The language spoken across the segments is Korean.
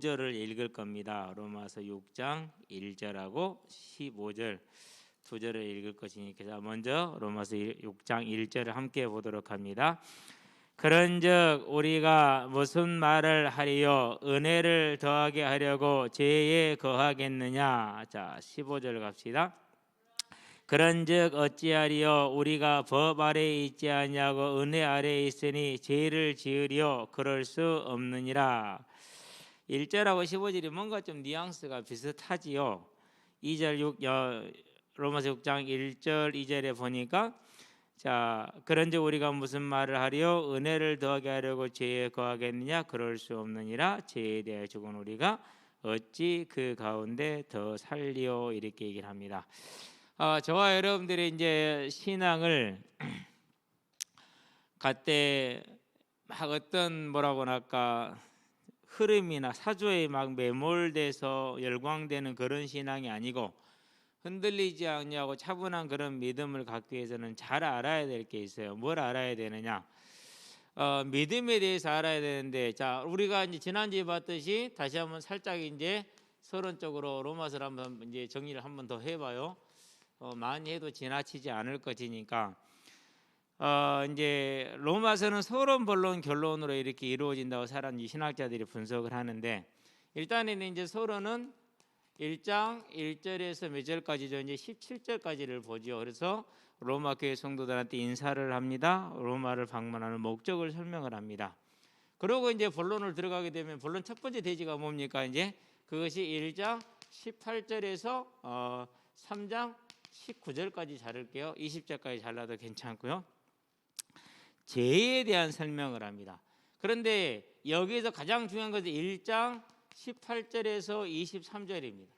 절을 읽을 겁니다. 로마서 6장 1절하고 15절 두 절을 읽을 것이니까 먼저 로마서 6장 1절을 함께 보도록 합니다. 그런즉 우리가 무슨 말을 하리요? 은혜를 더하게 하려고 죄에 거하겠느냐? 자, 15절 갑시다. 그런즉 어찌하리요? 우리가 법 아래에 있지 아니하고 은혜 아래에 있으니 죄를 지으리요? 그럴 수 없느니라. 1절하고 15절이 뭔가 좀 뉘앙스가 비슷하지요. 2절 로마서 6장 1절 2절에 보니까 자, 그런즉 우리가 무슨 말을 하리요? 은혜를 더하게 하려고 죄에 거하겠느냐? 그럴 수 없느니라. 죄에 대하여 죽은 우리가 어찌 그 가운데 더 살리요? 이렇게 얘기를 합니다. 저와 여러분들이 이제 신앙을 갖때 막 어떤 뭐라고 할까 흐름이나 사조에 막 매몰돼서 열광되는 그런 신앙이 아니고 흔들리지 않냐고 차분한 그런 믿음을 갖기 위해서는 잘 알아야 될 게 있어요. 뭘 알아야 되느냐? 믿음에 대해서 알아야 되는데, 자, 우리가 이제 지난주에 봤듯이 다시 한번 살짝 이제 서론적으로 로마서를 한번 이제 정리를 한번 더 해봐요. 많이 해도 지나치지 않을 것이니까. 이제 로마서는 서론, 본론, 결론으로 이렇게 이루어진다고 신학자들이 분석을 하는데, 일단은 이제 서론은 1장 1절에서 몇 절까지죠? 이제 17절까지를 보죠. 그래서 로마 교회 성도들한테 인사를 합니다. 로마를 방문하는 목적을 설명을 합니다. 그리고 이제 본론을 들어가게 되면 본론 첫 번째 대지가 뭡니까? 이제 그것이 1장 18절에서 3장 19절까지 자를게요. 20절까지 잘라도 괜찮고요. 죄에 대한 설명을 합니다. 그런데 여기에서 가장 중요한 것은 1장 18절에서 23절입니다.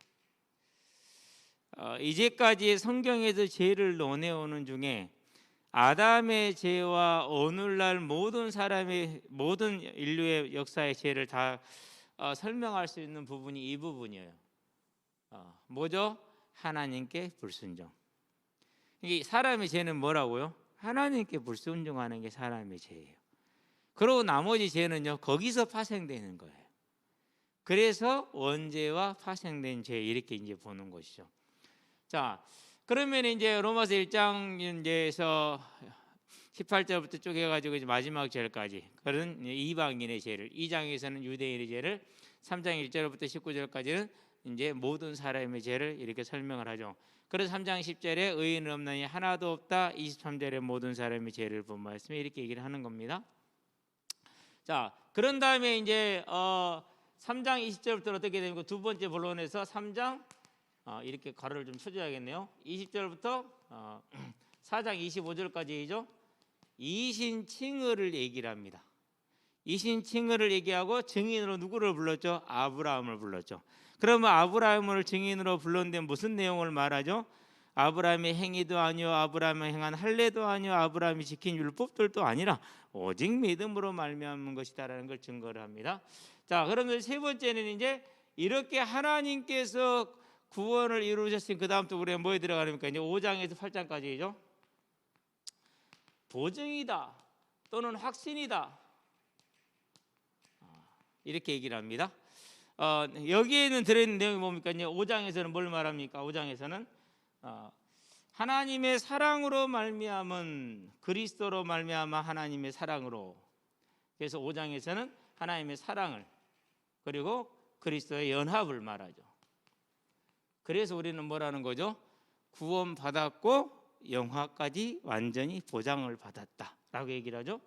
이제까지 성경에서 죄를 논해오는 중에 아담의 죄와 오늘날 모든 인류의 역사의 죄를 다 설명할 수 있는 부분이 이 부분이에요. 뭐죠? 하나님께 불순종. 이게 사람의 죄는 뭐라고요? 하나님께 불순종하는 게 사람의 죄예요. 그리고 나머지 죄는요, 거기서 파생되는 거예요. 그래서 원죄와 파생된 죄 이렇게 이제 보는 것이죠. 자, 그러면 이제 로마서 1장에서 18절부터 쭉 해가지고 이제 마지막 절까지 그런 이방인의 죄를, 2장에서는 유대인의 죄를, 3장 1절부터 19절까지는 이제 모든 사람의 죄를 이렇게 설명을 하죠. 그래서 3장 10절에 의인은 없나니 하나도 없다. 23절에 모든 사람의 죄를 본 말씀에 이렇게 얘기를 하는 겁니다. 자, 그런 다음에 이제 3장 20절부터 어떻게 되고 두 번째 본론에서 3장 이렇게 가로를 좀 쳐줘야겠네요. 20절부터 4장 25절까지죠. 이신칭의를 얘기를 합니다. 이신칭의를 얘기하고 증인으로 누구를 불렀죠? 아브라함을 불렀죠. 그러면 아브라함을 증인으로 불렀는데 무슨 내용을 말하죠? 아브라함의 행위도 아니요, 아브라함이 행한 할례도 아니요, 아브라함이 지킨 율법들도 아니라 오직 믿음으로 말미암은 것이다라는 걸 증거를 합니다. 자, 그러면 세 번째는 이제 이렇게 하나님께서 구원을 이루셨으니 그 다음부터 우리가 뭐에 들어가니까 이제 5장에서 8장까지죠. 보증이다 또는 확신이다 이렇게 얘기를 합니다. 여기에는 들어있는 내용이 뭡니까? 이제 5장에서는 뭘 말합니까? 5장에서는 하나님의 사랑으로 말미암은 그리스도로 말미암아 하나님의 사랑으로. 그래서 5장에서는 하나님의 사랑을 그리고 그리스도의 연합을 말하죠. 그래서 우리는 뭐라는 거죠? 구원받았고 영화까지 완전히 보장을 받았다라고 얘기를 하죠.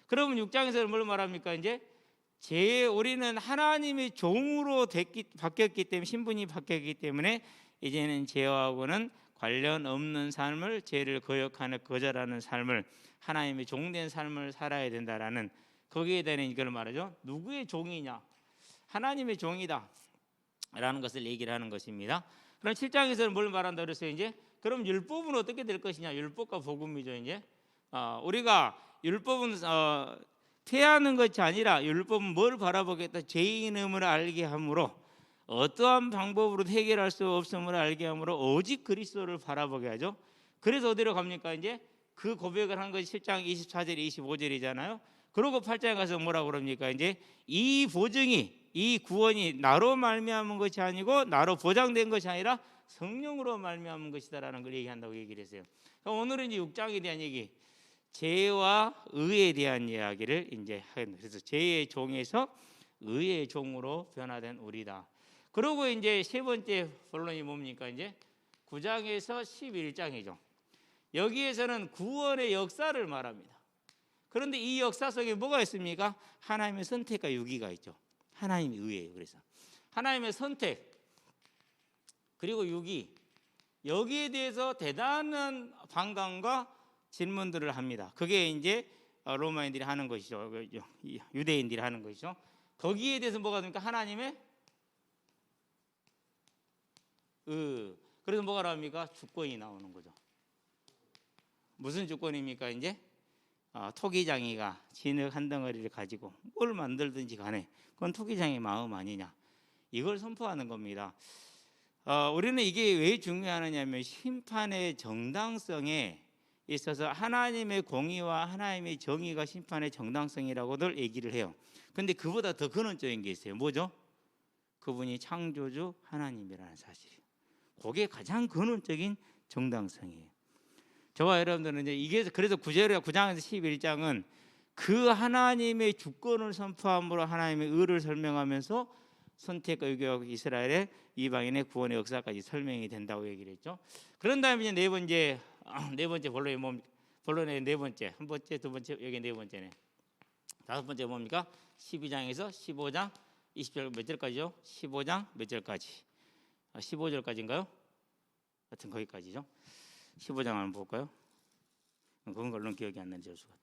그러면 6장에서는 뭘 말합니까? 이제 우리는 하나님의 종으로 바뀌었기 때문에, 신분이 바뀌었기 때문에 이제는 죄하고는 관련 없는 삶을, 죄를 거절하는 삶을, 하나님의 종된 삶을 살아야 된다라는, 거기에 대한 이걸 말하죠. 누구의 종이냐? 하나님의 종이다 라는 것을 얘기를 하는 것입니다. 그럼 7장에서는 뭘 말한다 그랬어요? 이제 그럼 율법은 어떻게 될 것이냐? 율법과 복음이죠. 이제 우리가 율법은 폐하는 것이 아니라 율법은 뭘 바라보겠다? 죄의 이름을 알게 함으로, 어떠한 방법으로 해결할 수 없음을 알게 함으로 오직 그리스도를 바라보게 하죠. 그래서 어디로 갑니까? 이제 그 고백을 한 것이 7장 24절 25절이잖아요. 그러고 8장에 가서 뭐라고 그럽니까? 이제 이 보증이 이 구원이 나로 말미암은 것이 아니고 나로 보장된 것이 아니라 성령으로 말미암은 것이다라는 걸 얘기한다고 얘기를 했어요. 오늘은 이제 6장에 대한 얘기, 죄와 의에 대한 이야기를 이제 하는, 그래서 죄의 종에서 의의 종으로 변화된 우리다. 그리고 이제 세 번째 본론이 뭡니까? 이제 9장에서 11장이죠. 여기에서는 구원의 역사를 말합니다. 그런데 이 역사 속에 뭐가 있습니까? 하나님의 선택과 유기가 있죠. 하나님의 의예요. 그래서 하나님의 선택 그리고 유기, 여기에 대해서 대단한 반감과 질문들을 합니다. 그게 이제 로마인들이 하는 것이죠. 유대인들이 하는 것이죠. 거기에 대해서 뭐가 됩니까? 하나님의 그래서 뭐가 나옵니까? 주권이 나오는 거죠. 무슨 주권입니까? 이제 토기장이가 진흙 한 덩어리를 가지고 뭘 만들든지 간에 그건 토기장의 마음 아니냐, 이걸 선포하는 겁니다. 우리는 이게 왜 중요하냐면 심판의 정당성에 있어서 하나님의 공의와 하나님의 정의가 심판의 정당성이라고들 얘기를 해요. 근데 그보다 더 근원적인 게 있어요. 뭐죠? 그분이 창조주 하나님이라는 사실이에요. 그게 가장 근원적인 정당성이에요. 저와 여러분들은 이제 이게 그래서 9장에서 11장은 그 하나님의 주권을 선포함으로 하나님의 의를 설명하면서 선택과 유교와 이스라엘의 이방인의 구원의 역사까지 설명이 된다고 얘기를 했죠. 그런 다음에 이제 네 번째 본론이 뭡니까? 본론의 네 번째, 한 번째, 두 번째, 여기 네 번째네. 다섯 번째 뭡니까? 12장에서 15장 20절 몇 절까지요? 15장 몇 절까지? 15절까지인가요? 하여튼 거기까지죠. 15장 한번 볼까요? 그건 걸로 기억이 안 나는 수 같아.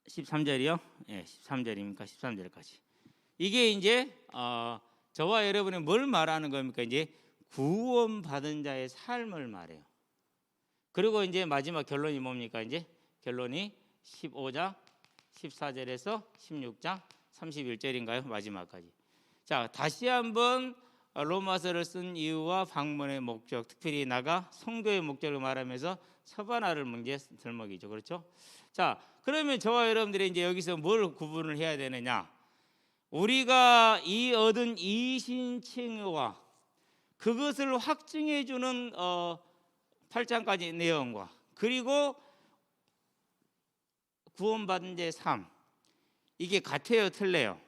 13절이요? 예, 13절입니까? 13절까지. 이게 이제 저와 여러분이 뭘 말하는 겁니까? 이제 구원받은 자의 삶을 말해요. 그리고 이제 마지막 결론이 뭡니까? 이제 결론이 15장 14절에서 16장 31절인가요? 마지막까지. 자, 다시 한번 로마서를 쓴 이유와 방문의 목적, 특별히 나가 성도의 목적을 말하면서 서바나를 문제 들먹이죠. 그렇죠? 자, 그러면 저와 여러분들이 이제 여기서 뭘 구분을 해야 되느냐? 우리가 이 얻은 이신칭의와 그것을 확증해 주는 8장까지 내용과 그리고 구원받은 자의 삶, 이게 같아요, 틀려요?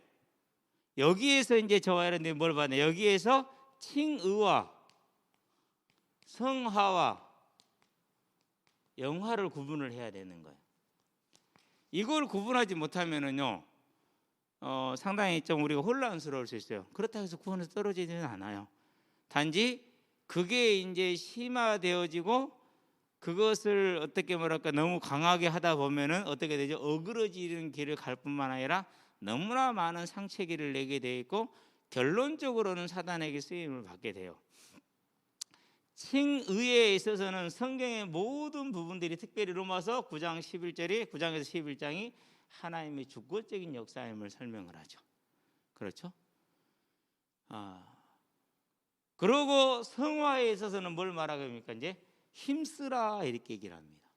여기에서 이제 저와 여러분들이 뭘 받나요? 여기에서 칭의와 성화와 영화를 구분을 해야 되는 거예요. 이걸 구분하지 못하면은요, 상당히 좀 우리가 혼란스러울 수 있어요. 그렇다고 해서 구원에서 떨어지지는 않아요. 단지 그게 이제 심화되어지고 그것을 어떻게 말할까 너무 강하게 하다 보면은 어떻게 되죠? 어그러지는 길을 갈 뿐만 아니라 너무나 많은 상체기를 내게 돼 있고 결론적으로는 사단에게 쓰임을 받게 돼요. 칭의에 있어서는 성경의 모든 부분들이 특별히 로마서 9장 11절이 9장에서 11장이 하나님의 주권적인 역사임을 설명을 하죠. 그렇죠? 그리고 성화에 있어서는 뭘 말하게 합니까? 이제 힘쓰라 이렇게 얘기를 합니다.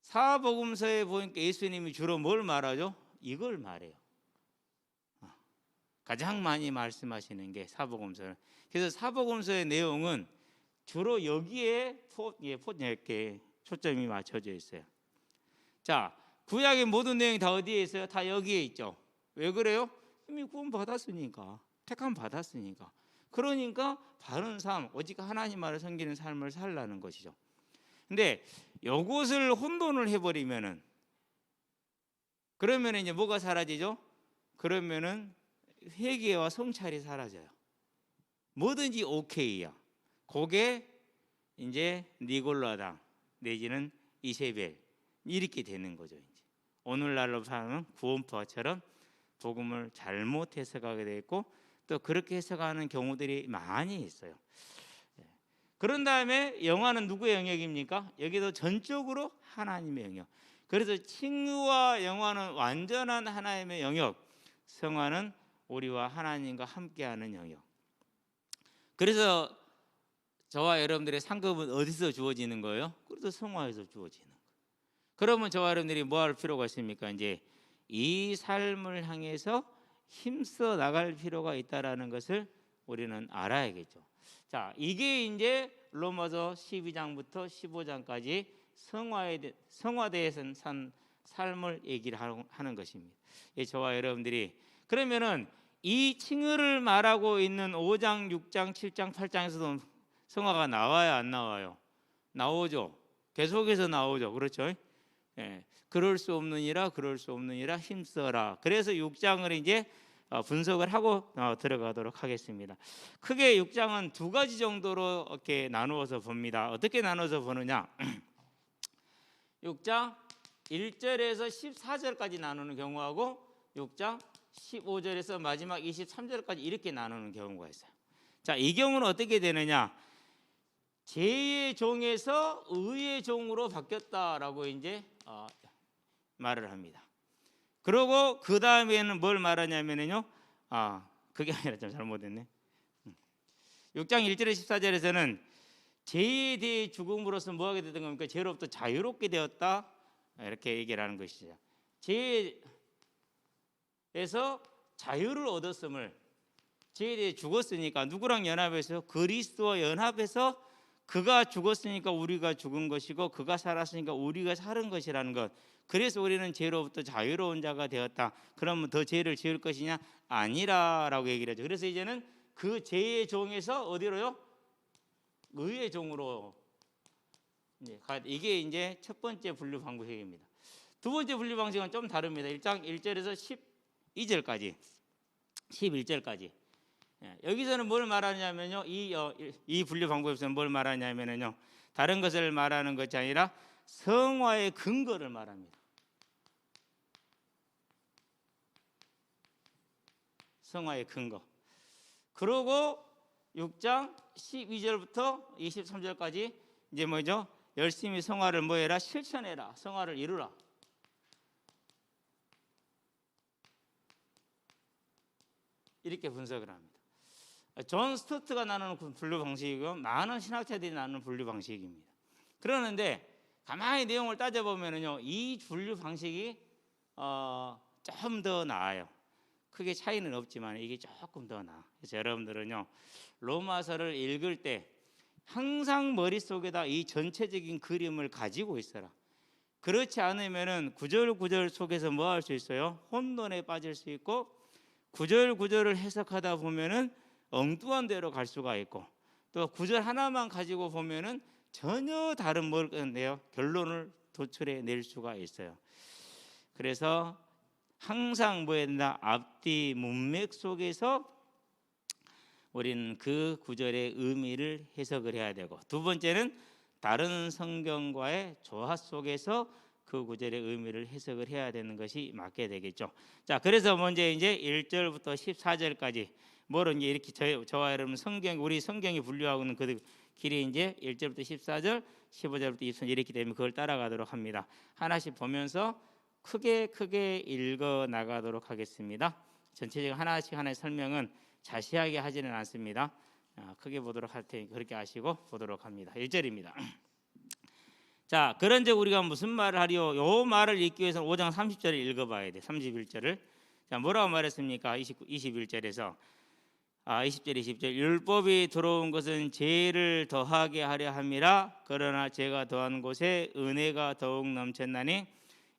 사복음서에 보니까 예수님이 주로 뭘 말하죠? 이걸 말해요. 가장 많이 말씀하시는 게 사복음서예요. 그래서 사복음서의 내용은 주로 여기에 이렇게 초점이 맞춰져 있어요. 자, 구약의 모든 내용이 다 어디에 있어요? 다 여기에 있죠. 왜 그래요? 이미 구원 받았으니까, 택함 받았으니까. 그러니까 바른 삶, 오직 하나님만을 섬기는 삶을 살라는 것이죠. 근데 이것을 혼돈을 해버리면은 그러면 이제 뭐가 사라지죠? 그러면은 회개와 성찰이 사라져요. 뭐든지 오케이야. 그게 이제 니골라당 내지는 이세벨 이렇게 되는 거죠. 이제 오늘날로 사는 구원파처럼 복음을 잘못 해석하게 돼 있고 또 그렇게 해석하는 경우들이 많이 있어요. 그런 다음에 영화는 누구의 영역입니까? 여기도 전적으로 하나님의 영역. 그래서 칭의와 영화는 완전한 하나님의 영역, 성화는 우리와 하나님과 함께하는 영역. 그래서 저와 여러분들의 상급은 어디서 주어지는 거예요? 그래서 성화에서 주어지는 거예요. 그러면 저와 여러분들이 뭐 할 필요가 있습니까? 이제 이 삶을 향해서 힘써 나갈 필요가 있다라는 것을 우리는 알아야겠죠. 자, 이게 이제 로마서 12장부터 15장까지 성화대에서 산 삶을 얘기를 하는 것입니다. 예, 저와 여러분들이 그러면은 이 칭의를 말하고 있는 5장, 6장, 7장, 8장에서도 성화가 나와야 안 나와요? 나오죠. 계속해서 나오죠. 그렇죠? 예, 그럴 수 없느니라 힘써라. 그래서 6장을 이제 분석을 하고 들어가도록 하겠습니다. 크게 6장은 두 가지 정도로 이렇게 나누어서 봅니다. 어떻게 나눠서 보느냐? 6장 1절에서 14절까지 나누는 경우하고 6장 15절에서 마지막 23절까지 이렇게 나누는 경우가 있어요. 자, 이 경우는 어떻게 되느냐? 죄의 종에서 의의 종으로 바뀌었다라고 이제 말을 합니다. 그리고 그 다음에는 뭘 말하냐면요. 그게 아니라 좀 잘못했네. 6장 1절에 14절에서는 죄에 대해 죽음으로써 뭐 하게 되던 겁니까? 죄로부터 자유롭게 되었다. 이렇게 얘기를 하는 것이죠. 죄에서 자유를 얻었음을, 죄에 대해 죽었으니까 누구랑 연합해서? 그리스도와 연합해서 그가 죽었으니까 우리가 죽은 것이고 그가 살았으니까 우리가 사는 것이라는 것. 그래서 우리는 죄로부터 자유로운 자가 되었다. 그러면 더 죄를 지을 것이냐? 아니라라고 얘기를 하죠. 그래서 이제는 그 죄의 종에서 어디로요? 의의 종으로. 이게 이제 첫 번째 분류 방식입니다. 두 번째 분류 방식은 좀 다릅니다. 1장 1절에서 12절까지 11절까지. 여기서는 뭘 말하냐면요, 이 분류 방법에서는 뭘 말하냐면요, 다른 것을 말하는 것이 아니라 성화의 근거를 말합니다. 성화의 근거. 그리고 6장 12절부터 23절까지 이제 뭐죠? 열심히 성화를 뭐해라? 실천해라. 성화를 이루라. 이렇게 분석을 합니다. 존 스토트가 나누는 분류 방식이고 많은 신학자들이 나누는 분류 방식입니다. 그러는데 가만히 내용을 따져보면요, 이 분류 방식이 좀 더 나아요. 크게 차이는 없지만 이게 조금 더 나아. 그래서 여러분들은요, 로마서를 읽을 때 항상 머릿속에다 이 전체적인 그림을 가지고 있어라. 그렇지 않으면은 구절 속에서 뭐 할 수 있어요? 혼돈에 빠질 수 있고, 구절을 해석하다 보면은 엉뚱한 데로 갈 수가 있고, 또 구절 하나만 가지고 보면은 전혀 다른 뭘 건데요, 결론을 도출해 낼 수가 있어요. 그래서 항상 뭐 해야 된다? 앞뒤 문맥 속에서 우리는 그 구절의 의미를 해석을 해야 되고, 두 번째는 다른 성경과의 조화 속에서 그 구절의 의미를 해석을 해야 되는 것이 맞게 되겠죠. 자, 그래서 먼저 이제 1절부터 14절까지 뭐로 이제 이렇게 저와 여러분 우리 성경이 분류하고 있는 그 길이 이제 1절부터 14절, 15절부터 20절 이렇게 되면 그걸 따라가도록 합니다. 하나씩 보면서 크게 읽어 나가도록 하겠습니다. 전체적으로 하나씩 설명은 자세하게 하지는 않습니다. 크게 보도록 할 테니 그렇게 아시고 보도록 합니다. 1절입니다. 자, 그런즉 우리가 무슨 말을 하리요? 요 말을 읽기 위해서는 5장 30절을 읽어봐야 돼. 31절을. 자, 뭐라고 말했습니까? 21절에서 20절 20절 율법이 들어온 것은 죄를 더하게 하려 함이라. 그러나 죄가 더한 곳에 은혜가 더욱 넘쳤나니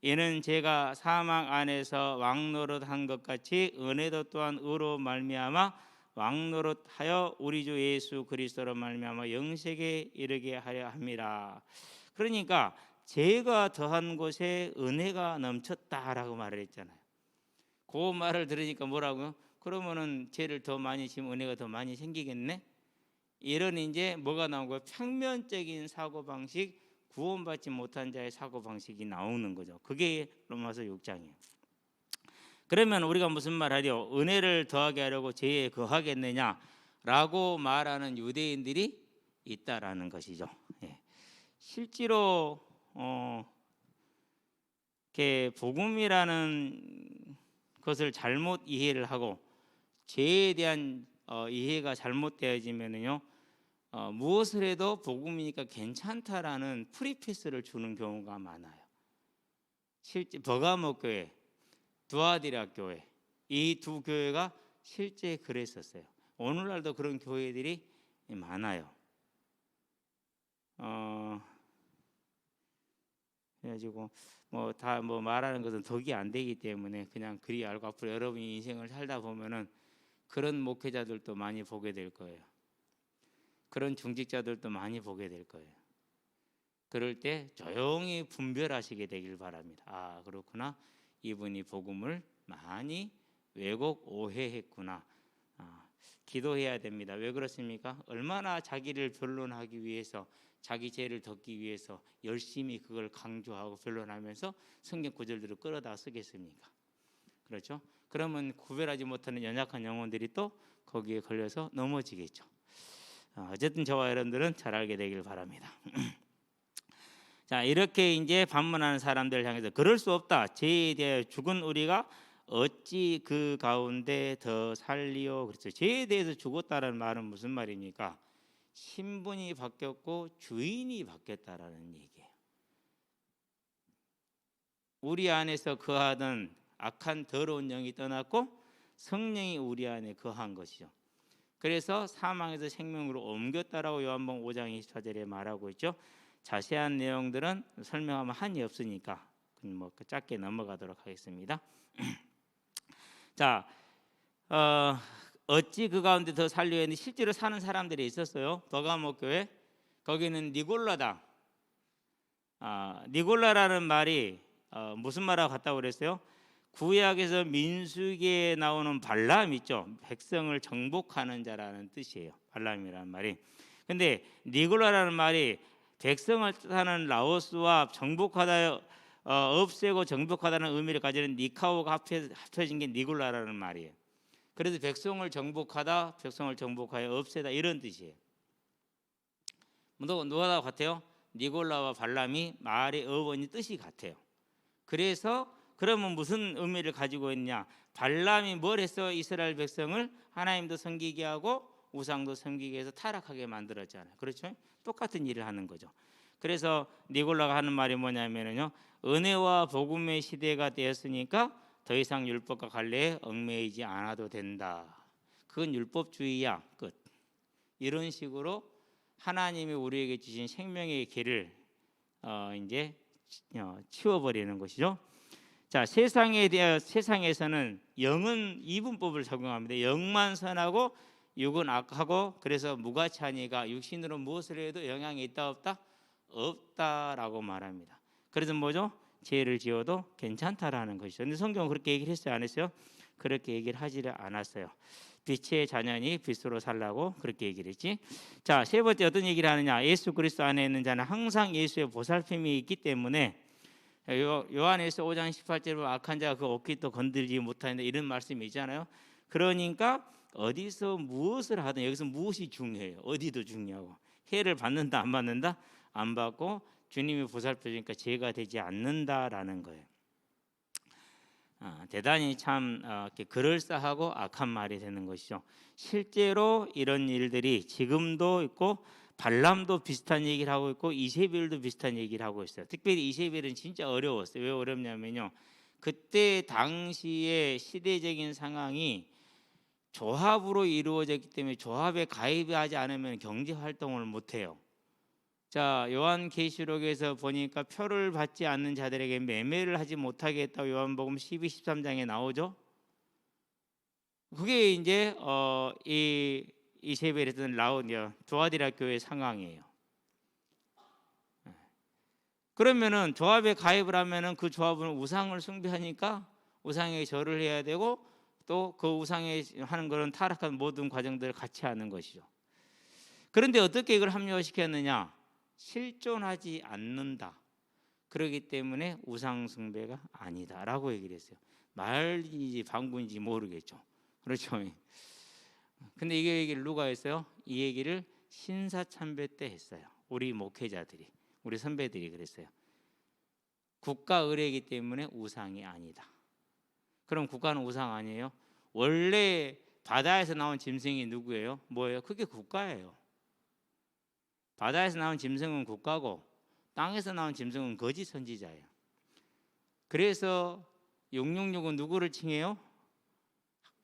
이는 죄가 사망 안에서 왕노릇한 것 같이 은혜도 또한 의로 말미암아 왕노릇하여 우리 주 예수 그리스도로 말미암아 영생에 이르게 하려 함이라. 그러니까 죄가 더한 곳에 은혜가 넘쳤다라고 말을 했잖아요. 그 말을 들으니까 뭐라고요? 그러면은 죄를 더 많이 지면 은혜가 더 많이 생기겠네? 이런 이제 뭐가 나온 거예요? 평면적인 사고방식, 구원받지 못한 자의 사고방식이 나오는 거죠. 그게 로마서 6장이에요. 그러면 우리가 무슨 말 하려? 은혜를 더하게 하려고 죄에 거하겠느냐라고 말하는 유대인들이 있다라는 것이죠. 예. 실제로 복음이라는 것을 잘못 이해를 하고 죄에 대한 이해가 잘못되어지면요, 무엇을 해도 복음이니까 괜찮다라는 프리패스를 주는 경우가 많아요. 실제 버가모 교회 두아디라 교회, 이 두 교회가 실제 그랬었어요. 오늘날도 그런 교회들이 많아요. 그래가지고 다 말하는 것은 덕이 안 되기 때문에 그냥 그리 알고 앞으로 여러분이 인생을 살다 보면은 그런 목회자들도 많이 보게 될 거예요. 그런 중직자들도 많이 보게 될 거예요. 그럴 때 조용히 분별하시게 되길 바랍니다. 아, 그렇구나. 이분이 복음을 많이 왜곡 오해했구나. 기도해야 됩니다. 왜 그렇습니까? 얼마나 자기를 변론하기 위해서, 자기 죄를 덮기 위해서 열심히 그걸 강조하고 변론하면서 성경 구절들을 끌어다 쓰겠습니까? 그렇죠? 그러면 구별하지 못하는 연약한 영혼들이 또 거기에 걸려서 넘어지겠죠. 어쨌든 저와 여러분들은 잘 알게 되길 바랍니다. 자, 이렇게 이제 반문하는 사람들을 향해서 그럴 수 없다. 죄에 대해 죽은 우리가 어찌 그 가운데 더 살리요? 그렇죠. 죄에 대해서 죽었다라는 말은 무슨 말입니까? 신분이 바뀌었고 주인이 바뀌었다라는 얘기예요. 우리 안에서 거하던 악한 더러운 영이 떠났고 성령이 우리 안에 거한 것이죠. 그래서 사망에서 생명으로 옮겼다라고 요한복음 5장 24절에 말하고 있죠. 자세한 내용들은 설명하면 한이 없으니까 짧게 넘어가도록 하겠습니다. 자, 어찌 그 가운데 더 살려야 했는데 실제로 사는 사람들이 있었어요. 버가모 교회, 거기는 니골라다. 니골라라는 말이 무슨 말하고 같다고 그랬어요? 구약에서 민수기에 나오는 발람 있죠. 백성을 정복하는 자라는 뜻이에요. 발람이라는 말이. 근데 니골라라는 말이 백성을 뜻하는 라오스와 정복하다, 없애고 정복하다는 의미를 가지는 니카오가 합쳐진 게 니골라라는 말이에요. 그래서 백성을 정복하다, 백성을 정복하여 없애다 이런 뜻이에요. 누가 같아요? 니골라와 발람이 말의 어원이 뜻이 같아요. 그래서 그러면 무슨 의미를 가지고 있냐? 발람이 뭘 했어? 이스라엘 백성을 하나님도 섬기게 하고 우상도 섬기게 해서 타락하게 만들었잖아요. 그렇죠? 똑같은 일을 하는 거죠. 그래서 니골라가 하는 말이 뭐냐면요, 은혜와 복음의 시대가 되었으니까 더 이상 율법과 관례에 얽매이지 않아도 된다. 그건 율법주의야. 끝. 이런 식으로 하나님이 우리에게 주신 생명의 길을 이제 치워버리는 것이죠. 자, 세상에서는 영은 이분법을 적용합니다. 영만 선하고 육은 악하고, 그래서 무가치하니까 육신으로 무엇을 해도 영향이 있다 없다? 없다라고 말합니다. 그래서 뭐죠? 죄를 지어도 괜찮다라는 것이죠. 근데 성경은 그렇게 얘기를 했어요, 안 했어요? 그렇게 얘기를 하지를 않았어요. 빛의 자녀니 빛으로 살라고 그렇게 얘기를 했지. 자, 세 번째 어떤 얘기를 하느냐? 예수 그리스도 안에 있는 자는 항상 예수의 보살핌이 있기 때문에, 요한에서 5장 18절로 악한 자가 그 옷깃도 건드리지 못한다 이런 말씀이 있잖아요. 그러니까 어디서 무엇을 하든 여기서 무엇이 중요해요? 어디도 중요하고, 해를 받는다 안 받는다? 안 받고 주님이 보살펴주니까 죄가 되지 않는다라는 거예요. 대단히 참 그럴싸하고 악한 말이 되는 것이죠. 실제로 이런 일들이 지금도 있고, 발람도 비슷한 얘기를 하고 있고, 이세벨도 비슷한 얘기를 하고 있어요. 특별히 이세벨은 진짜 어려웠어요. 왜 어렵냐면요, 그때 당시의 시대적인 상황이 조합으로 이루어졌기 때문에 조합에 가입하지 않으면 경제 활동을 못 해요. 자, 요한계시록에서 보니까 표를 받지 않는 자들에게 매매를 하지 못하게 했다고 요한복음 12, 13장에 나오죠. 그게 이제 이 이세벨에서 두아디라 교회 상황이에요. 그러면은 조합에 가입을 하면은 그 조합은 우상을 숭배하니까 우상에 절을 해야 되고, 또 그 우상에 하는 그런 타락한 모든 과정들을 같이 하는 것이죠. 그런데 어떻게 이걸 합리화시켰느냐? 실존하지 않는다. 그렇기 때문에 우상 숭배가 아니다라고 얘기를 했어요. 말인지 방구인지 모르겠죠. 그렇죠. 근데 이 얘기를 누가 했어요? 이 얘기를 신사참배 때 했어요. 우리 목회자들이, 우리 선배들이 그랬어요. 국가 의례이기 때문에 우상이 아니다. 그럼 국가는 우상 아니에요? 원래 바다에서 나온 짐승이 누구예요? 뭐예요? 그게 국가예요. 바다에서 나온 짐승은 국가고, 땅에서 나온 짐승은 거짓 선지자예요. 그래서 666은 누구를 칭해요?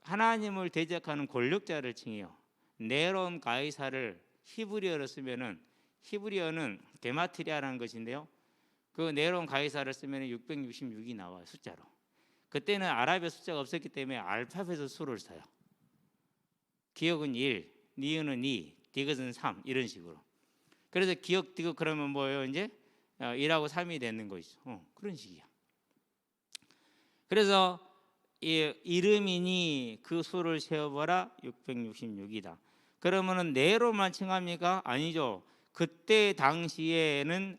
하나님을 대적하는 권력자를 칭해요. 네론 가이사를 히브리어로 쓰면은, 히브리어는 게마트리아라는 것인데요, 그 네론 가이사를 쓰면 666이 나와요, 숫자로. 그때는 아랍의 숫자가 없었기 때문에 알파벳의 수를 써요. 기억은 1, 니은은 2, 디귿은 3, 이런 식으로. 그래서 기억, 디귿 그러면 뭐예요? 이제 1하고 3이 되는 것이죠. 그런 식이야. 그래서 이름이니 그 수를 세어보라, 666이다. 그러면은 네로만 칭합니까? 아니죠. 그때 당시에는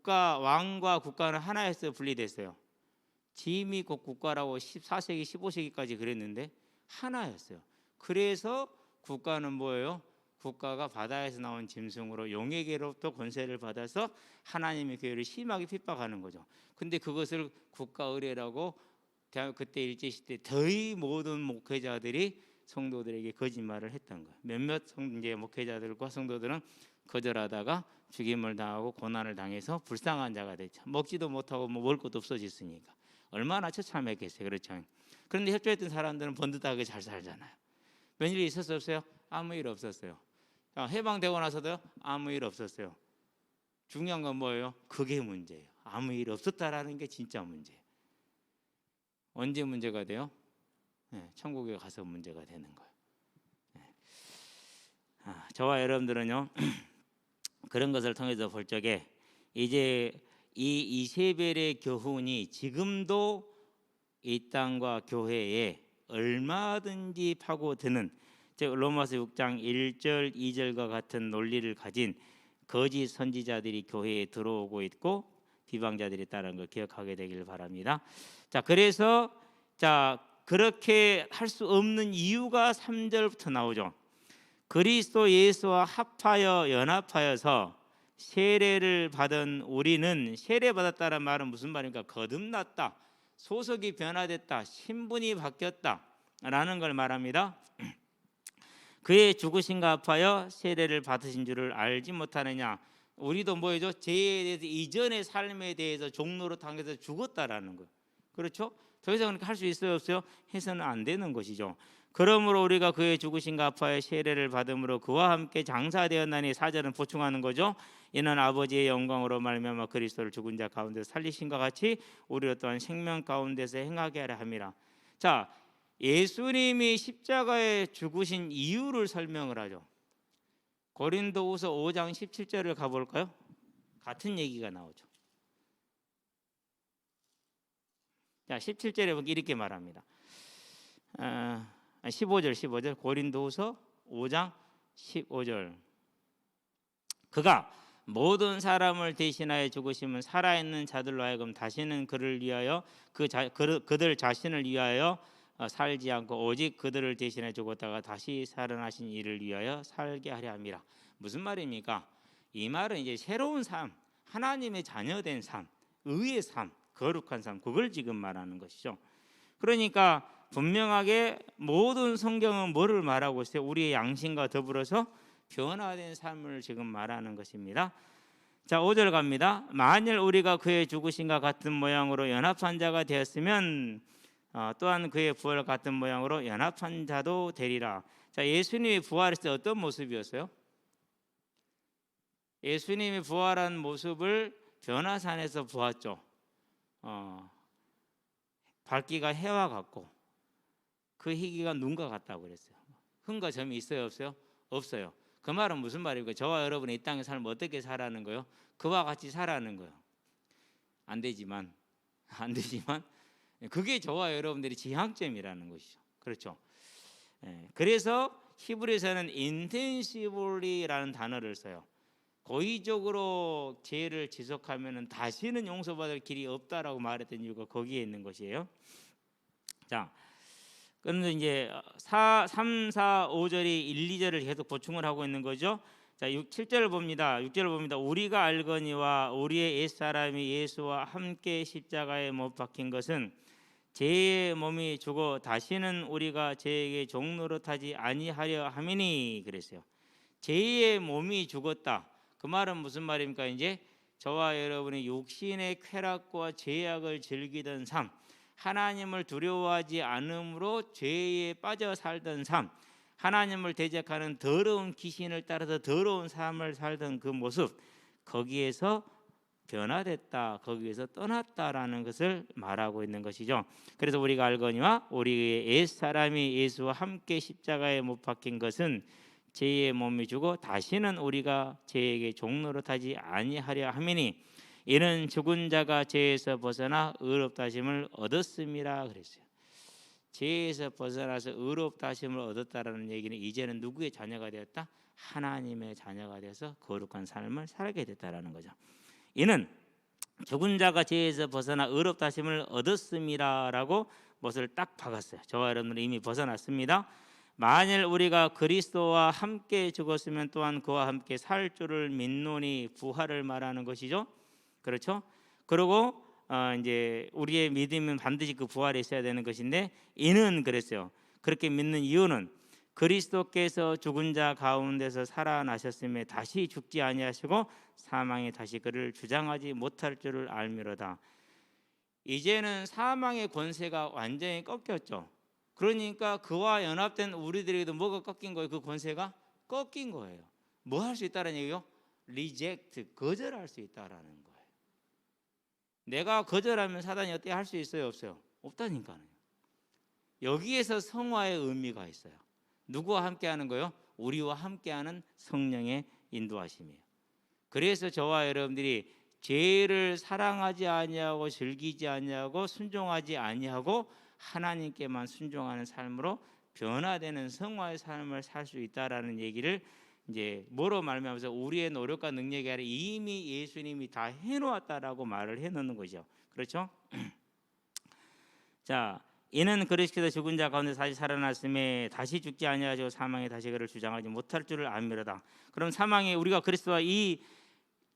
왕과 국가는 하나에서 분리됐어요. 짐이 곧 국가라고 14세기, 15세기까지 그랬는데 하나였어요. 그래서 국가는 뭐예요? 국가가 바다에서 나온 짐승으로 용에게로부터 권세를 받아서 하나님의 교회를 심하게 핍박하는 거죠. 근데 그것을 국가 의례라고 그때 일제시대 거의 모든 목회자들이 성도들에게 거짓말을 했던 거예요. 몇몇 이제 목회자들과 성도들은 거절하다가 죽임을 당하고 고난을 당해서 불쌍한 자가 됐죠. 먹지도 못하고 먹을 것도 없어졌으니까 얼마나 처참했겠어요. 그렇죠. 그런데 협조했던 사람들은 번듯하게 잘 살잖아요. 웬 일이 있었어요? 없어요? 아무 일 없었어요. 해방되고 나서도 아무 일 없었어요. 중요한 건 뭐예요? 그게 문제예요. 아무 일 없었다라는 게 진짜 문제예요. 언제 문제가 돼요? 천국에 가서 문제가 되는 거예요. 저와 여러분들은요 그런 것을 통해서 볼 적에 이제 이 이세벨의 교훈이 지금도 이 땅과 교회에 얼마든지 파고드는, 즉 로마서 6장 1절 2절과 같은 논리를 가진 거짓 선지자들이 교회에 들어오고 있고 비방자들이 있다는 걸 기억하게 되길 바랍니다. 자, 그래서 그렇게 할 수 없는 이유가 3절부터 나오죠. 그리스도 예수와 합하여 연합하여서 세례를 받은 우리는, 세례받았다는 말은 무슨 말입니까? 거듭났다, 소속이 변화됐다, 신분이 바뀌었다 라는 걸 말합니다. 그의 죽으심과 합하여 세례를 받으신 줄을 알지 못하느냐. 우리도 뭐죠? 죄에 대해서, 이전의 삶에 대해서 종로로 당해서 죽었다라는 거예요. 그렇죠? 더 이상 할 수 있어요, 없어요? 해서는 안 되는 것이죠. 그러므로 우리가 그의 죽으심과 합하여 세례를 받음으로 그와 함께 장사되었나니, 4절은 보충하는 거죠. 이는 아버지의 영광으로 말미암아 그리스도를 죽은 자 가운데서 살리신과 같이 우리로 또한 생명 가운데서 행하게 하려 함이라. 자, 예수님이 십자가에 죽으신 이유를 설명을 하죠. 고린도후서 5장 17절을 가볼까요? 같은 얘기가 나오죠. 자, 17절에 보면 이렇게 말합니다. 15절 고린도후서 5장 15절. 그가 모든 사람을 대신하여 죽으심은 살아있는 자들로 하여금 다시는 그를 위하여 그들 자신을 위하여 살지 않고 오직 그들을 대신해 죽었다가 다시 살아나신 이를 위하여 살게 하려 함이라. 무슨 말입니까? 이 말은 이제 새로운 삶, 하나님의 자녀된 삶, 의의 삶, 거룩한 삶, 그걸 지금 말하는 것이죠. 그러니까 분명하게 모든 성경은 뭐를 말하고 있어요? 우리의 양심과 더불어서 변화된 삶을 지금 말하는 것입니다. 자, 5절 갑니다. 만일 우리가 그의 죽으심과 같은 모양으로 연합한 자가 되었으면 또한 그의 부활 같은 모양으로 연합한 자도 되리라. 자, 예수님이 부활했을 때 어떤 모습이었어요? 예수님이 부활한 모습을 변화산에서 보았죠. 밝기가 해와 같고 그 희기가 눈과 같다고 그랬어요. 흠과 점이 있어요, 없어요? 없어요. 그 말은 무슨 말입니까? 저와 여러분이 이 땅의 삶을 어떻게 살아가는 거예요? 그와 같이 살아가는 거예요. 안 되지만 그게 저와 여러분들이 지향점이라는 것이죠. 그렇죠? 그래서 히브리서는 intensively라는 단어를 써요. 고의적으로 죄를 지속하면 다시는 용서받을 길이 없다라고 말했던 이유가 거기에 있는 것이에요. 자, 그런데 이제 3, 4, 5절이 1, 2절을 계속 보충을 하고 있는 거죠. 자, 7절을 봅니다. 6절을 봅니다. 우리가 알거니와 우리의 옛사람이 예수와 함께 십자가에 못 박힌 것은 죄의 몸이 죽어 다시는 우리가 죄에게 종노릇하지 아니하려 함이니 그랬어요. 죄의 몸이 죽었다. 그 말은 무슨 말입니까? 이제 저와 여러분의 육신의 쾌락과 죄악을 즐기던 삶, 하나님을 두려워하지 않음으로 죄에 빠져 살던 삶, 하나님을 대적하는 더러운 귀신을 따라서 더러운 삶을 살던 그 모습, 거기에서 변화됐다, 거기에서 떠났다라는 것을 말하고 있는 것이죠. 그래서 우리가 알거니와 우리의 옛사람이 예수와 함께 십자가에 못 박힌 것은 죄의 몸이 주고 다시는 우리가 죄에게 종노릇하지 아니하려 함이니 이는 죽은 자가 죄에서 벗어나 의롭다 하심을 얻었음이라 그랬어요. 죄에서 벗어나서 의롭다 하심을 얻었다라는 얘기는 이제는 누구의 자녀가 되었다? 하나님의 자녀가 되어서 거룩한 삶을 살게 됐다라는 거죠. 이는 죽은 자가 죄에서 벗어나 의롭다 하심을 얻었음이라라고 못을 딱 박았어요. 저와 여러분은 이미 벗어났습니다. 만일 우리가 그리스도와 함께 죽었으면 또한 그와 함께 살 줄을 믿노니, 부활을 말하는 것이죠. 그렇죠? 그리고 이제 우리의 믿음은 반드시 그 부활에 있어야 되는 것인데, 이는 그랬어요. 그렇게 믿는 이유는 그리스도께서 죽은 자 가운데서 살아나셨음에 다시 죽지 아니하시고 사망에 다시 그를 주장하지 못할 줄을 알미로다. 이제는 사망의 권세가 완전히 꺾였죠. 그러니까 그와 연합된 우리들에게도 뭐가 꺾인 거예요? 그 권세가 꺾인 거예요. 뭐 할 수 있다는 얘기요? 리젝트, 거절할 수 있다라는 거예요. 내가 거절하면 사단이 어떻게 할 수 있어요? 없어요? 없다니까요. 여기에서 성화의 의미가 있어요. 누구와 함께하는 거요? 우리와 함께하는 성령의 인도하심이에요. 그래서 저와 여러분들이 죄를 사랑하지 아니하고 즐기지 아니하고 순종하지 아니하고 하나님께만 순종하는 삶으로 변화되는 성화의 삶을 살 수 있다라는 얘기를 이제 뭐로 말미암아서 우리의 노력과 능력이 아니라 이미 예수님이 다 해놓았다라고 말을 해놓는 거죠. 그렇죠? 자, 이는 그리스도께서 죽은 자 가운데 다시 살아났음에 다시 죽지 아니하시고 사망에 다시 그를 주장하지 못할 줄을 알미로다. 그럼 사망에 우리가 그리스도와 이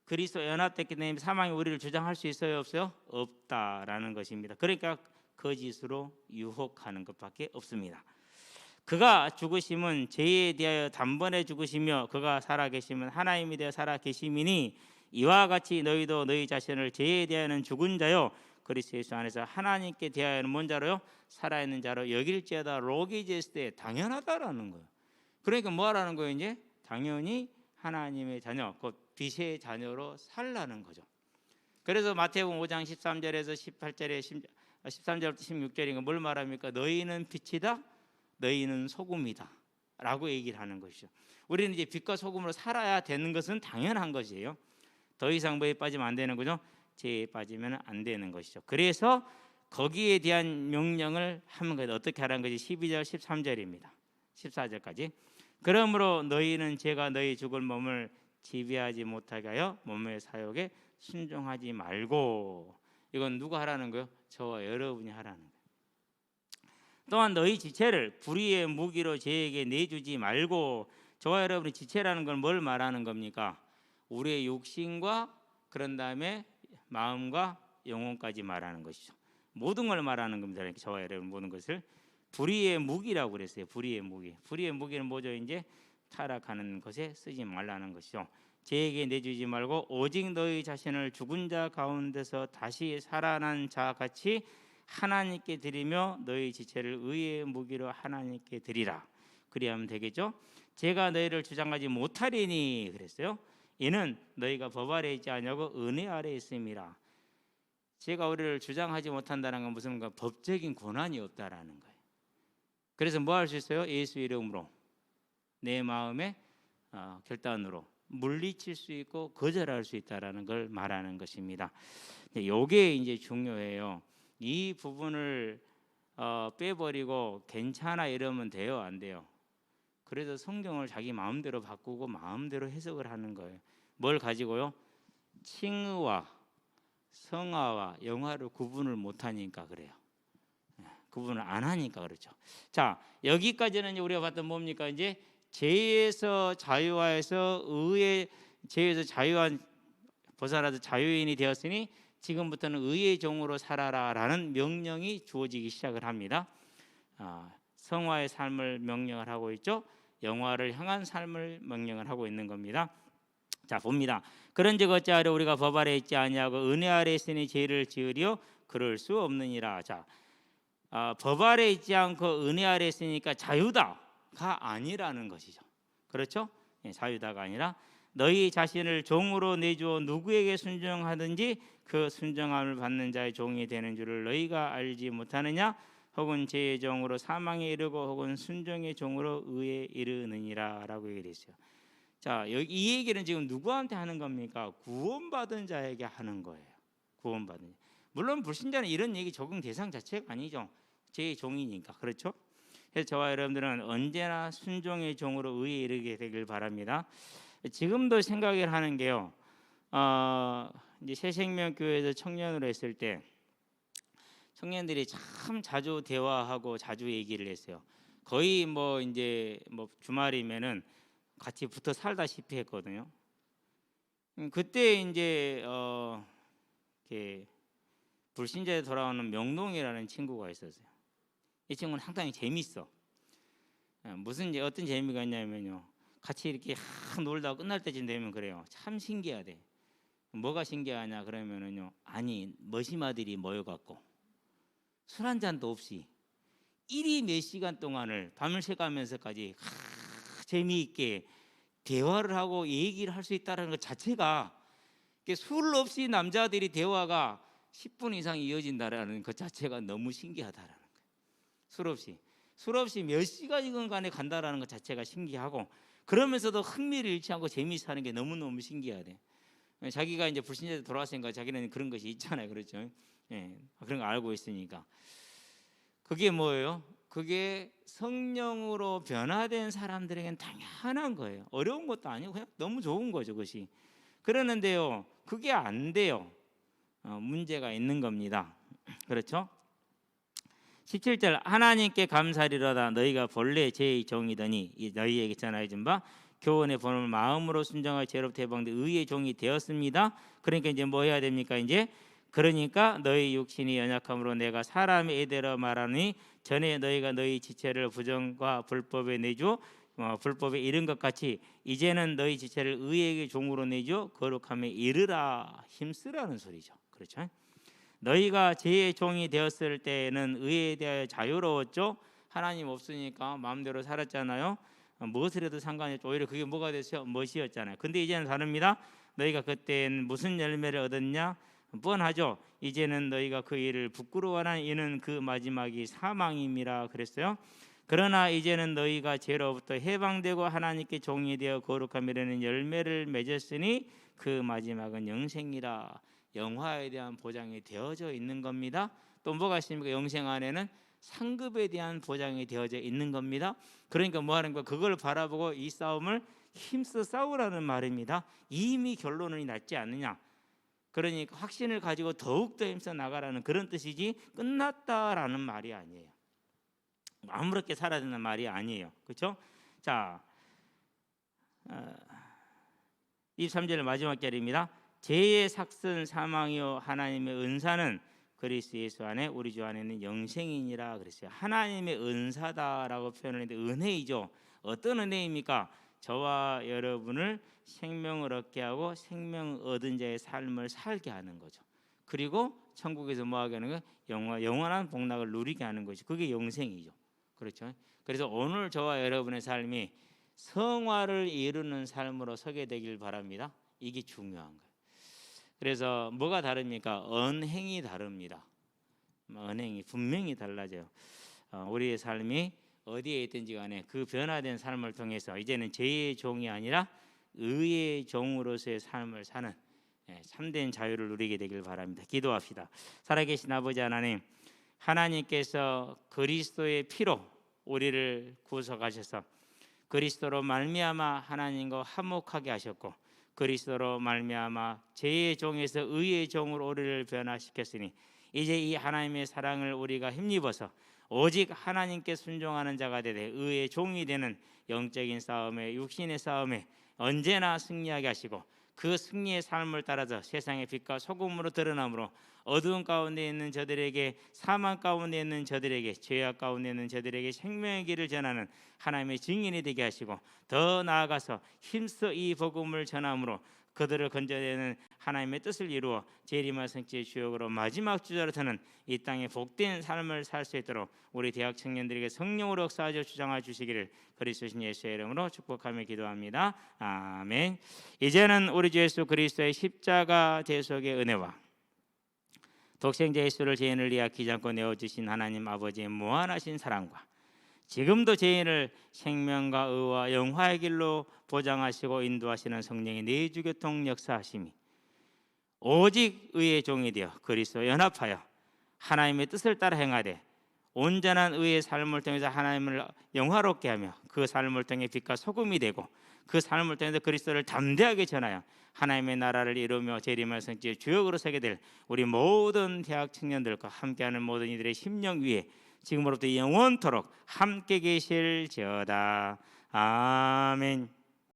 그리스도 연합됐기 때문에 사망이 우리를 주장할 수 있어요? 없어요? 없다라는 것입니다. 그러니까 거짓으로 유혹하는 것밖에 없습니다. 그가 죽으심은 죄에 대하여 단번에 죽으시며 그가 살아계시면 하나님이 되어 살아계심이니 이와 같이 너희도 너희 자신을 죄에 대하여는 죽은 자요 그리스도 예수 안에서 하나님께 대하여는 뭔 자로요? 살아있는 자로 여길지어다. 로기제스때 당연하다라는 거예요. 그러니까 뭐 하라는 거예요? 이제 당연히 하나님의 자녀, 곧 빛의 자녀로 살라는 거죠. 그래서 마태복음 5장 13절에서 18절에 13절부터 16절인가 뭘 말합니까? 너희는 빛이다, 너희는 소금이다 라고 얘기를 하는 것이죠. 우리는 이제 빛과 소금으로 살아야 되는 것은 당연한 것이에요. 더 이상 뭐에 빠지면 안 되는 거죠. 죄에 빠지면 안 되는 것이죠. 그래서 거기에 대한 명령을 하는 거예요. 어떻게 하라는 것이 12절 13절입니다 14절까지. 그러므로 너희는 죄가 너희 죽을 몸을 지배하지 못하게 하여 몸의 사욕에 순종하지 말고. 이건 누가 하라는 거예요? 저와 여러분이 하라는 거예요. 또한 너희 지체를 불의의 무기로 죄에게 내주지 말고. 저와 여러분이 지체라는 건 뭘 말하는 겁니까? 우리의 육신과 그런 다음에 마음과 영혼까지 말하는 것이죠. 모든 걸 말하는 겁니다. 저와 여러분 모든 것을 불의의 무기라고 그랬어요. 불의의 무기. 불의의 무기는 뭐죠? 이제 타락하는 것에 쓰지 말라는 것이죠. 죄에게 내주지 말고 오직 너희 자신을 죽은 자 가운데서 다시 살아난 자 같이 하나님께 드리며 너희 지체를 의의 무기로 하나님께 드리라. 그리하면 되겠죠. 제가 너희를 주장하지 못하리니 그랬어요. 이는 너희가 법 아래 있지 아니하고 은혜 아래 있음이라. 제가 우리를 주장하지 못한다는 건 무슨 법적인 권한이 없다라는 거예요. 그래서 뭐 할 수 있어요? 예수 이름으로 내 마음의 결단으로 물리칠 수 있고 거절할 수 있다라는 걸 말하는 것입니다. 이게 이제 중요해요. 이 부분을 빼버리고 괜찮아 이러면 돼요? 안 돼요? 그래서 성경을 자기 마음대로 바꾸고 마음대로 해석을 하는 거예요. 뭘 가지고요? 칭의와 성화와 영화를 구분을 못하니까 그래요. 구분을 안 하니까 그렇죠. 자, 여기까지는 우리가 봤던 뭡니까? 이제 죄에서 자유화해서 의의 죄에서 자유한 벗어나서 자유인이 되었으니 지금부터는 의의 종으로 살아라라는 명령이 주어지기 시작을 합니다. 성화의 삶을 명령을 하고 있죠. 영화를 향한 삶을 명령을 하고 있는 겁니다. 자, 봅니다. 그런즉 어찌하려 우리가 법 아래 있지 아니하고 은혜 아래 있으니 죄를 지으리요 그럴 수 없느니라. 자, 법 아래 있지 않고 은혜 아래 있으니까 자유다가 아니라는 것이죠. 그렇죠? 자유다가 아니라 너희 자신을 종으로 내주어 누구에게 순종하든지 그 순종함을 받는 자의 종이 되는 줄을 너희가 알지 못하느냐? 혹은 죄의 종으로 사망에 이르고 혹은 순종의 종으로 의에 이르느니라 라고 얘기했어요. 자, 이 얘기는 지금 누구한테 하는 겁니까? 구원받은 자에게 하는 거예요. 구원받은 자. 물론 불신자는 이런 얘기 적용 대상 자체가 아니죠. 죄의 종이니까. 그렇죠? 그래서 저와 여러분들은 언제나 순종의 종으로 의에 이르게 되길 바랍니다. 지금도 생각을 하는 게요. 이제 새생명교회에서 청년으로 했을 때 청년들이 참 자주 대화하고 자주 얘기를 했어요. 거의 뭐 이제 뭐 주말이면은 같이 붙어 살다시피 했거든요. 그때 이제 이렇게 불신자에 돌아오는 명동이라는 친구가 있었어요. 이 친구는 상당히 재밌어. 무슨 어떤 재미가 있냐면요. 같이 이렇게 놀다가 끝날 때쯤 되면 그래요. 참 신기하대. 뭐가 신기하냐 그러면은요. 아니 머시마들이 모여갖고 술 한 잔도 없이 일이 몇 시간 동안을 밤을 새가면서까지 재미있게 대화를 하고 얘기를 할 수 있다는 것 자체가 술 없이 남자들이 대화가 10분 이상 이어진다라는 것 자체가 너무 신기하다라는 거예요. 술 없이 몇 시간이건 간에 간다라는 것 자체가 신기하고 그러면서도 흥미를 잃지 않고 재미있어 하는 게 너무너무 신기하대. 자기가 이제 불신자에 돌아왔으니까 자기는 그런 것이 있잖아요. 그렇죠? 그런 거 알고 있으니까. 그게 뭐예요? 그게 성령으로 변화된 사람들에게는 당연한 거예요. 어려운 것도 아니고 그냥 너무 좋은 거죠. 그것이. 그러는데요. 그게 안 돼요. 문제가 있는 겁니다. 그렇죠? 17절 하나님께 감사리로다 너희가 본래 죄의 종이더니 너희에게 전하여 준 바 교훈의 본을 마음으로 순종하여 죄로부터 해방돼 의의 종이 되었습니다. 그러니까 이제 뭐 해야 됩니까? 이제 그러니까 너희 육신이 연약함으로 내가 사람의 이대로 말하니 전에 너희가 너희 지체를 부정과 불법에 내주 불법에 이른 것 같이 이제는 너희 지체를 의의 종으로 내주 거룩함에 이르라 힘쓰라는 소리죠. 그렇죠? 너희가 죄의 종이 되었을 때는 의에 대하여 자유로웠죠. 하나님 없으니까 마음대로 살았잖아요. 무엇을 해도 상관이 없죠. 오히려 그게 뭐가 됐어요? 멋이었잖아요. 근데 이제는 다릅니다. 너희가 그때는 무슨 열매를 얻었냐? 뻔하죠. 이제는 너희가 그 일을 부끄러워하는 이는 그 마지막이 사망임이라 그랬어요. 그러나 이제는 너희가 죄로부터 해방되고 하나님께 종이 되어 거룩함이라는 열매를 맺었으니 그 마지막은 영생이라. 영화에 대한 보장이 되어져 있는 겁니다. 또 뭐가 있습니까? 영생 안에는 상급에 대한 보장이 되어져 있는 겁니다. 그러니까 뭐 하는 거야? 그걸 바라보고 이 싸움을 힘써 싸우라는 말입니다. 이미 결론이 났지 않느냐. 그러니까 확신을 가지고 더욱더 힘써 나가라는 그런 뜻이지 끝났다라는 말이 아니에요. 아무렇게 살아야 되는 말이 아니에요. 그렇죠? 자, 23절 마지막 절입니다. 죄의 삭슨 사망이요 하나님의 은사는 그리스도 예수 안에 우리 주 안에는 영생이니라 그랬어요. 하나님의 은사다라고 표현을 했는데 은혜이죠. 어떤 은혜입니까? 저와 여러분을 생명을 얻게 하고 생명 얻은 자의 삶을 살게 하는 거죠. 그리고 천국에서 뭐하게 하는 거예요? 영원한 복락을 누리게 하는 것이 그게 영생이죠. 그렇죠? 그래서 오늘 저와 여러분의 삶이 성화를 이루는 삶으로 서게 되길 바랍니다. 이게 중요한 거예요. 그래서 뭐가 다릅니까? 언행이 다릅니다. 언행이 분명히 달라져요. 우리의 삶이 어디에 있든지 간에 그 변화된 삶을 통해서 이제는 죄의 종이 아니라 의의 종으로서의 삶을 사는 참된 자유를 누리게 되길 바랍니다. 기도합시다. 살아계신 아버지 하나님, 하나님께서 그리스도의 피로 우리를 구속하셔서 그리스도로 말미암아 하나님과 화목하게 하셨고 그리스도로 말미암아 죄의 종에서 의의 종으로 우리를 변화시켰으니 이제 이 하나님의 사랑을 우리가 힘입어서 오직 하나님께 순종하는 자가 되되 의의 종이 되는 영적인 싸움에 육신의 싸움에 언제나 승리하게 하시고 그 승리의 삶을 따라서 세상의 빛과 소금으로 드러나므로 어두운 가운데 있는 저들에게 사망 가운데 있는 저들에게 죄악 가운데 있는 저들에게 생명의 길을 전하는 하나님의 증인이 되게 하시고 더 나아가서 힘써 이 복음을 전함으로 그들을 건져내는 하나님의 뜻을 이루어 재림할 성취의 주역으로 마지막 주자로서는 이 땅에 복된 삶을 살 수 있도록 우리 대학 청년들에게 성령으로 역사하여 주장해 주시기를 그리스도신 예수의 이름으로 축복하며 기도합니다. 아멘. 이제는 우리 주 예수 그리스도의 십자가 대속의 은혜와 독생자 예수를 죄인을 위하여 기지 않고 내어주신 하나님 아버지의 무한하신 사랑과 지금도 죄인을 생명과 의와 영화의 길로 보장하시고 인도하시는 성령의 내주교통 역사하심이 오직 의의 종이 되어 그리스도와 연합하여 하나님의 뜻을 따라 행하되 온전한 의의 삶을 통해서 하나님을 영화롭게 하며 그 삶을 통해 빛과 소금이 되고 그 삶을 통해서 그리스도를 담대하게 전하여 하나님의 나라를 이루며 재림할 성취의 주역으로 서게 될 우리 모든 대학 청년들과 함께하는 모든 이들의 심령 위에 지금으로부터 영원토록 함께 계실지어다. 아멘.